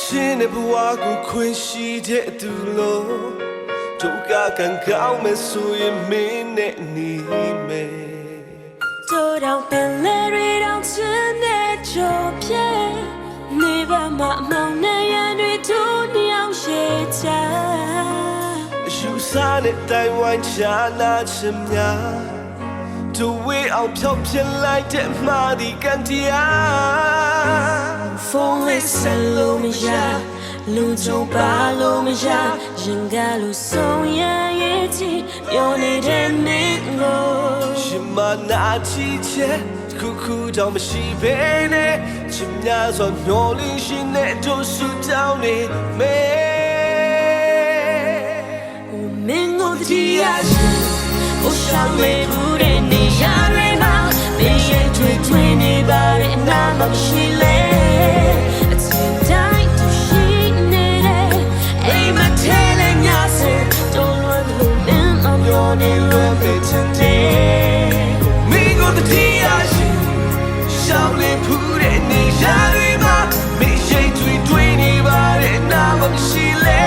ချင်းနဲ့ဘဝကိုခွင့်ရှိတဲ့သူလို့တို့ကကံကောင်းမဲ့ဆိုရင်မင်းနဲ့နေမယ်တို့တော့ပင်လေတွေတော့ချင်တဲ့ကြော်ပြဲနေပါမအမောင်နဲ့ရန်တွေတို့နှစ်ယောက်ရှိချာယူစားတဲ့တိုင်ဝမ်ချာနာချင်များတို့ဝေးအောင်ဖြောက်ပြလိုက်တဲ့မှာဒီကန်တရား ဖုန်းလေးဆက်လို့မရလူကြုံပါလို့မရရင်ကလို့ဆုံးရရဲ့ချီပြောနေတဲ့မင်းကိုရှင်မနာချီချက်ခုခုတော့မရှိဘဲနဲ့ချင်များစွာမျောလင်းရှင်နဲ့တို့ဆူတောင်းနေမယ်မင်းကိုတရားရှင်ဟိုရှောင်းလေးဘူးတဲ့နေရာတွေမှာမင်းရဲ့တွေ့တွေ့နေပါရဲ့နာမရှိလေအချိန်တိုင်းသူရှိနေတယ်အိမ်မထဲနဲ့ညစေတော့လွန်လို့မင်းမပြောနေလို့ပဲချင်တယ်မင်းကိုတရားရှင်ရှောင်းလေးဘူးတဲ့နေရာတွေမှာမင်းရဲ့တွေ့တွေ့နေပါရဲ့နာမရှိလေ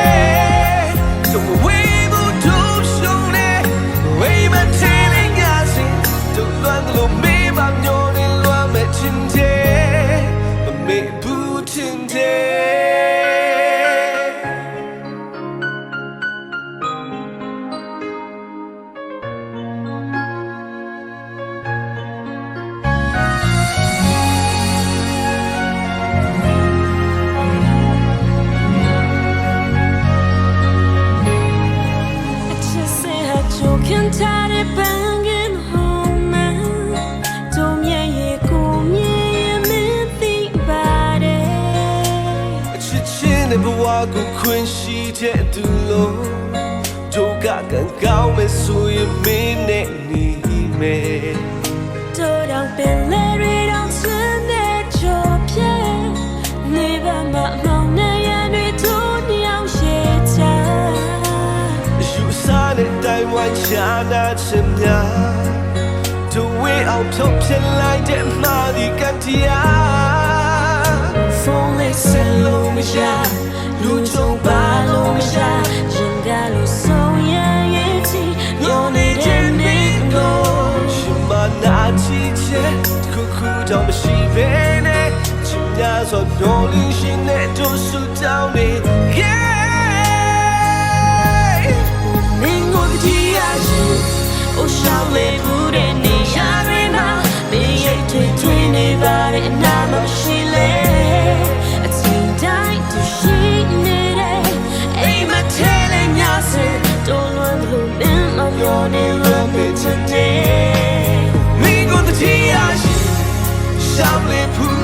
Can tie it banging home don't ye go me me think about it အချစ်ချင်းနဲ့ဘဝကိုခွင့်ရှိတဲ့သူလို့တို့ကကံကောင်းမဲ့ဆိုရင်မင်းနဲ့နေမယ်တို့တော့ပင်လေတွေတော့ချင်တဲ့ကြော်ပြဲနေပါမအမောင်နဲ့ရန်တွေတို့နှစ်ယောက်ရှိချာယူစားတဲ့တိုင်ဝမ်ချာနာချင်များတို့ဝေးအောင်ဖြောက်ပြလိုက်တဲ့မှာဒီကန်တရားဖုန်းလေးဆက်လို့မရလူကြုံပါလို့မရရင်ကလို့ဆုံးရရဲ့ချီပြောနေတဲ့မင်းကိုရှင်မနာချီချက်ခုခုတော့မရှိဘဲနဲ့ချင်များစွာမျောလင်းရှင်နဲ့တို့ဆူတောင်းနေOh, shall we put in the arena? Be it between the body and I'm a shile. A teen died to she needed. Aim a telling us, don't want to live my morning love me today. Me go the tea, shall we put